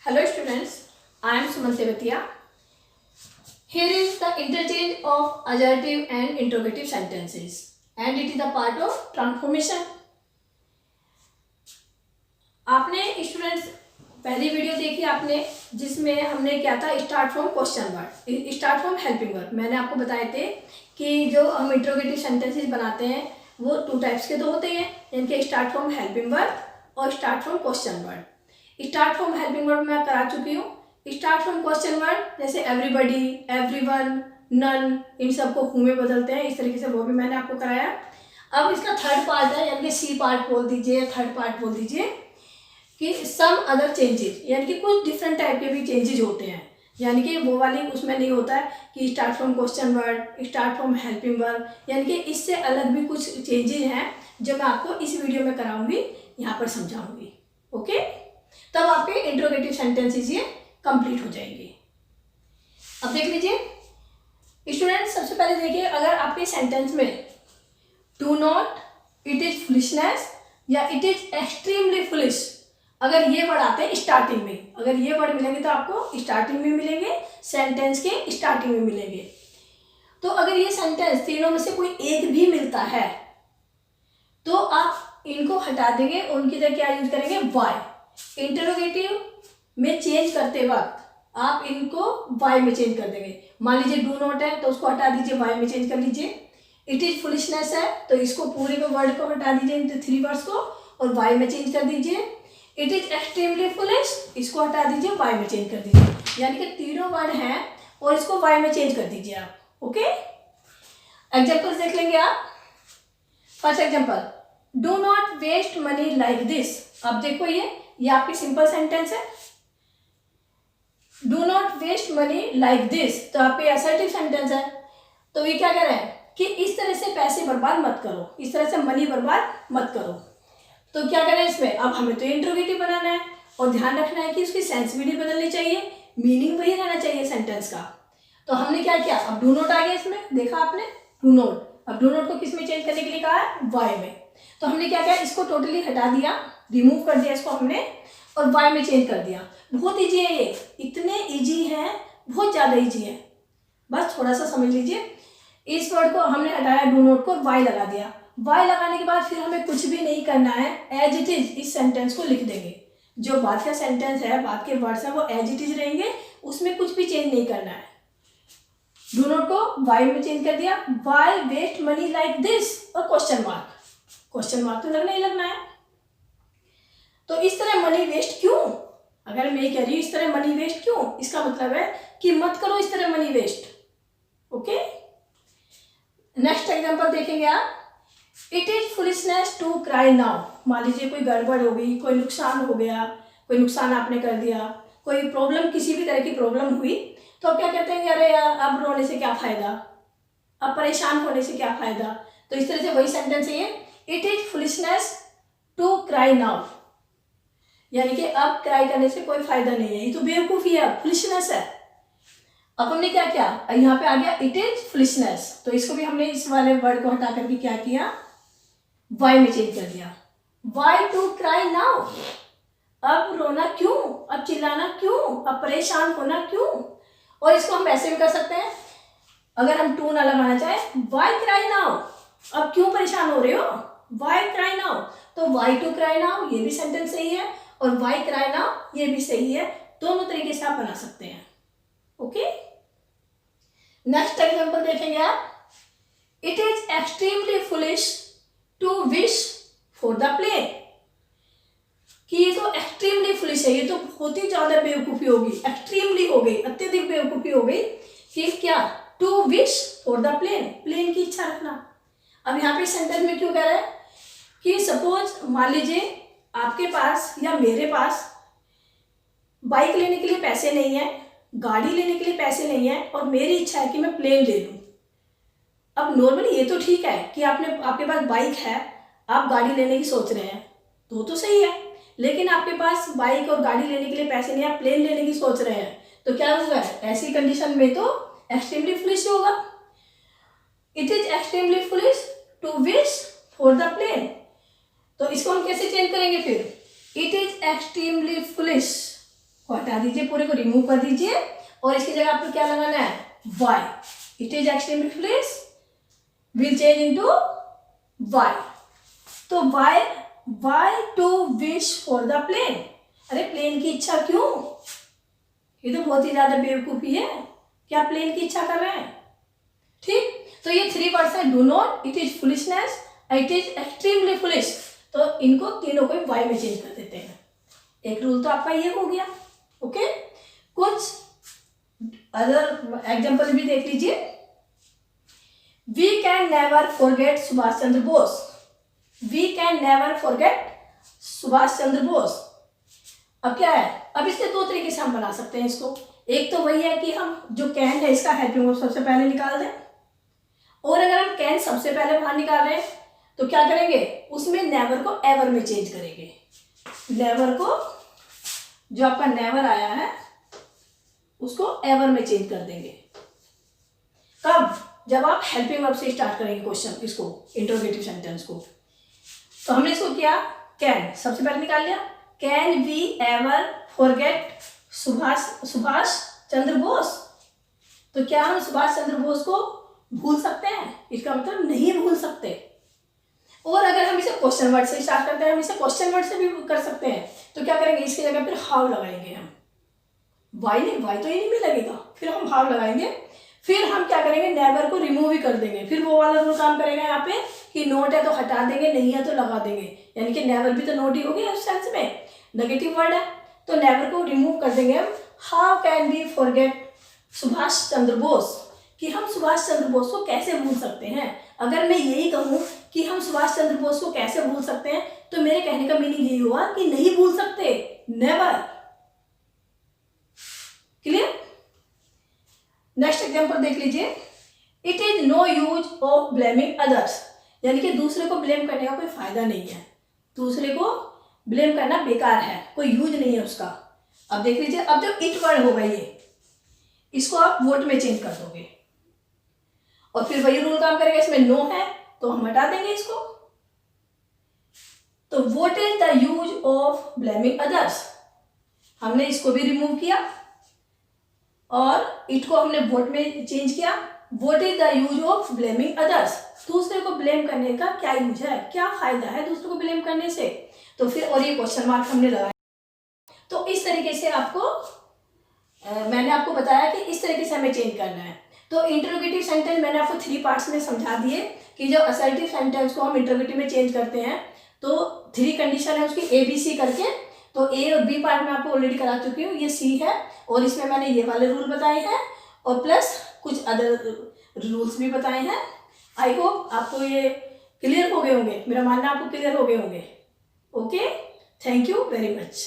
Hello students, I am Suman Tevatia. Here is the interchange of assertive and interrogative sentences and it is a part of transformation. आपने students पहली video देखी आपने जिसमें हमने क्या था start from question word, start from helping word. मैंने आपको बताए थे कि जो हम इंटरोगेटिव सेंटेंसेस बनाते हैं वो टू टाइप्स के तो होते हैं, इनके स्टार्ट फ्रॉम हेल्पिंग वर्ड और start from question word. Start from helping word मैं करा चुकी हूँ। स्टार्ट फ्रॉम क्वेश्चन वर्ड जैसे एवरीबडी, एवरीवन, नन, इन सबको हु में बदलते हैं, इस तरीके से वो भी मैंने आपको कराया। अब इसका थर्ड पार्ट है, यानी कि सी पार्ट बोल दीजिए, थर्ड पार्ट बोल दीजिए कि सम अदर चेंजेस, यानी कि कुछ डिफरेंट टाइप के भी चेंजेस होते हैं, यानी कि वो वाली उसमें नहीं होता है कि start from question word, start from helping word, यानी कि इससे अलग भी कुछ चेंजेस हैं जो मैं आपको इस वीडियो में कराऊंगी, यहाँ पर समझाऊंगी। ओके, तब आपके इंट्रोगेटिव सेंटेंसेस ये कंप्लीट हो जाएंगे। अब देख लीजिए स्टूडेंट, सबसे पहले देखिए, अगर आपके सेंटेंस में do not, it is foolishness या इट इज एक्सट्रीमली फुलिश, अगर ये वर्ड आते हैं स्टार्टिंग में, अगर ये वर्ड मिलेंगे तो आपको स्टार्टिंग में मिलेंगे, सेंटेंस के स्टार्टिंग में मिलेंगे। तो अगर ये सेंटेंस तीनों में से कोई एक भी मिलता है तो आप इनको हटा देंगे, उनकी जगह क्या यूज करेंगे, वाई। इंटरोगेटिव में चेंज करते वक्त आप इनको वाई में चेंज कर देंगे। मान लीजिए डू नॉट है तो उसको हटा दीजिए, वाई में चेंज कर लीजिए। इट इज फुलिशनेस है तो इसको पूरे को वर्ड को हटा दीजिए, इन थ्री वर्ड्स को, और वाई में चेंज कर दीजिए। इट इज एक्सट्रीमली फुलिश, इसको हटा दीजिए, वाई में चेंज कर दीजिए, यानी कि तीनों वर्ड हैं और इसको वाई में चेंज कर दीजिए आप। ओके, एग्जाम्पल्स देख लेंगे आप। First example, do not waste money like this. अब देखो ये आपकी सिंपल सेंटेंस है, do not waste money like this, तो आपके असर्टिव सेंटेंस है। तो ये क्या कह रहे हैं कि इस तरह से पैसे बर्बाद मत करो, इस तरह से मनी बर्बाद मत करो। तो क्या करें इसमें, अब हमें तो इंट्रोगेटिव बनाना है और ध्यान रखना है कि उसकी सेंस भी नहीं बदलनी चाहिए, मीनिंग वही रहना चाहिए सेंटेंस का। तो हमने क्या किया, अब डू नॉट आ गया इसमें, देखा आपने डू नॉट। अब डू नॉट को किस में चेंज करने के लिए कहा है, वाई में। तो हमने क्या किया, इसको टोटली हटा दिया, रिमूव कर दिया इसको हमने और वाई में चेंज कर दिया। बहुत ईजी है ये, इतने ईजी है, बहुत ज़्यादा ईजी है, बस थोड़ा सा समझ लीजिए। इस वर्ड को हमने हटाया, डू नॉट को, वाई लगा दिया। वाई लगाने के बाद फिर हमें कुछ भी नहीं करना है, एज इट इज इस सेंटेंस को लिख देंगे। जो बाद का सेंटेंस है, बाद के वर्ड्स हैं, वो एज इट इज रहेंगे, उसमें कुछ भी चेंज नहीं करना है। डू नॉट को वाई में चेंज कर दिया, why waste money like this, और क्वेश्चन मार्क, क्वेश्चन मार्क तो लगना ही लगना है। तो इस तरह मनी वेस्ट क्यों, अगर मैं कह रही हूँ इस तरह मनी वेस्ट क्यों, इसका मतलब है कि मत करो इस तरह money waste. Okay, next example देखेंगे आप। It is foolishness to cry now. मान लीजिए कोई गड़बड़ हो गई, कोई नुकसान हो गया, कोई नुकसान आपने कर दिया, कोई प्रॉब्लम, किसी भी तरह की प्रॉब्लम हुई, तो आप क्या कहते हैं, अरे यार अब रोने से क्या फायदा, अब परेशान होने से क्या फायदा। तो इस तरह से वही सेंटेंस है ये, it is foolishness to cry now, यानी कि अब क्राई करने से कोई फायदा नहीं है, ये तो बेवकूफ़ी है, फुलिशनेस है। अब हमने क्या किया, यहाँ पे आ गया इट इज फुलिशनेस, तो इसको भी हमने इस वाले वर्ड को हटा करके क्या किया, वाई में चेंज कर दिया। वाई टू क्राई नाउ, अब रोना क्यों, अब चिल्लाना क्यों, अब परेशान होना क्यों। और इसको हम ऐसे भी कर सकते हैं, अगर हम टू ना लगाना चाहे, वाई क्राई नाउ, अब क्यों परेशान हो रहे हो, वाई क्राई नाउ। तो वाई टू क्राई नाउ ये भी सेंटेंस सही है और वाई क्राई नाउ ये भी सही है, दोनों तरीके से आप बना सकते हैं। ओके, नेक्स्ट एग्जांपल देखेंगे आप। It is extremely foolish to wish for the plane, कि ये तो एक्सट्रीमली फुलिश है, ये तो बहुत ही ज्यादा बेवकूफ़ी होगी, एक्सट्रीमली हो गई, अत्यधिक बेवकूफ़ी हो गई कि क्या, to wish for the plane, plane की इच्छा रखना। अब यहाँ पे सेंटेंस में क्यों कह रहा है कि सपोज मान लीजिए आपके पास या मेरे पास बाइक लेने के लिए पैसे नहीं है, गाड़ी लेने के लिए पैसे नहीं है, और मेरी इच्छा है कि मैं प्लेन ले लूँ। अब नॉर्मली ये तो ठीक है कि आपके पास बाइक है, आप गाड़ी लेने की सोच रहे हैं, तो सही है, लेकिन आपके पास बाइक और गाड़ी लेने के लिए पैसे नहीं, आप प्लेन लेने की सोच रहे हैं, तो क्या होगा, ऐसी कंडीशन में तो एक्सट्रीमली फुलिश होगा। It is extremely foolish to wish for the plane, तो इसको हम कैसे चेंज करेंगे फिर, इट इज एक्सट्रीमली फुलिश को हटा दीजिए, पूरे को रिमूव कर दीजिए और इसकी जगह आपको क्या लगाना है, Y. It is extremely foolish will change into Y. तो Y to wish for the plane. अरे प्लेन की इच्छा क्यों? ये तो बहुत ही ज्यादा बेवकूफी है, क्या प्लेन की इच्छा कर रहे हैं। ठीक, तो ये 3 वर्ड्स है, do not, it is foolishness, it is extremely foolish. तो इनको तीनों को वाई में चेंज कर देते हैं। एक रूल तो आपका ये हो गया। ओके, कुछ अदर एग्जांपल भी देख लीजिए। We can never forget Subhash Chandra Bose. We can never forget Subhash Chandra Bose. अब क्या है, अब इसके 2 तरीके से हम बना सकते हैं इसको। एक तो वही है कि हम जो कैन है इसका हेल्पिंग वर्ब सबसे पहले निकाल दें, और अगर हम कैन सबसे पहले बाहर निकाल रहे हैं तो क्या करेंगे, उसमें नेवर को एवर में चेंज करेंगे। नेवर को, जो आपका नेवर आया है उसको एवर में चेंज कर देंगे। कब? जब आप हेल्पिंग वर्ब से स्टार्ट करेंगे क्वेश्चन, इसको इंट्रोगेटिव सेंटेंस को। तो हमने इसको किया, कैन सबसे पहले निकाल लिया, can we ever forget Subhash Chandra Bose. तो क्या हम सुभाष चंद्र बोस को भूल सकते हैं? इसका मतलब नहीं भूल सकते। और अगर हम इसे क्वेश्चन वर्ड से स्टार्ट करते हैं, हम इसे क्वेश्चन वर्ड से भी कर सकते हैं। तो क्या करेंगे, इसकी जगह फिर हाउ लगाएंगे हम, वाई नहीं, वाई तो यहीं भी लगेगा, फिर हम हाउ लगाएंगे। फिर हम क्या करेंगे, नेवर को रिमूव ही कर देंगे। फिर वो वाला रूल काम करेगा यहाँ पे कि नोट है तो हटा देंगे, नहीं है तो लगा देंगे। यानी कि नेवर भी तो नोट ही हो गया उस सेंस में, नेगेटिव वर्ड है, तो नेवर को रिमूव कर देंगे हम। How can we forget Subhash Chandra Bose, कि हम सुभाष चंद्र बोस को कैसे भूल सकते हैं। अगर मैं यही कहूँ कि हम सुभाष चंद्र बोस को कैसे भूल सकते हैं, तो मेरे कहने का मीनिंग यही हुआ कि नहीं भूल सकते, नेवर। क्लियर? नेक्स्ट एग्जांपल देख लीजिए। It is no use of blaming others, यानी कि दूसरे को ब्लेम करने का कोई फायदा नहीं है। दूसरे को ब्लेम करना बेकार है, कोई यूज नहीं है उसका। अब देख लीजिए, अब जो इट वर्ड होगा ये, इसको आप वोट में चेंज कर दोगे और फिर वही रूल काम करेगा। इसमें नो है तो हम हटा देंगे इसको। तो what is the use of blaming others, हमने इसको भी रिमूव किया और इट को हमने वोट में चेंज किया। What is the use of blaming others, दूसरे को ब्लेम करने का क्या यूज है, क्या फायदा है दूसरे को ब्लेम करने से। तो फिर और ये क्वेश्चन मार्क हमने लगाया। तो इस तरीके से आपको मैंने आपको बताया कि इस तरीके से हमें चेंज करना है। तो इंटरोगेटिव सेंटेंस मैंने आपको 3 पार्ट्स में समझा दिए कि जो असर्टिव सेंटेंस को हम इंटरोगेटिव में चेंज करते हैं तो 3 कंडीशन है उसकी, ABC करके। तो A और B पार्ट में आपको ऑलरेडी करा चुकी हूँ, ये C है और इसमें मैंने ये वाले रूल बताए हैं और प्लस कुछ अदर रूल्स भी बताए हैं। आई होप आपको ये क्लियर हो गए होंगे, मेरा मानना आपको क्लियर हो गए होंगे। Okay, thank you very much.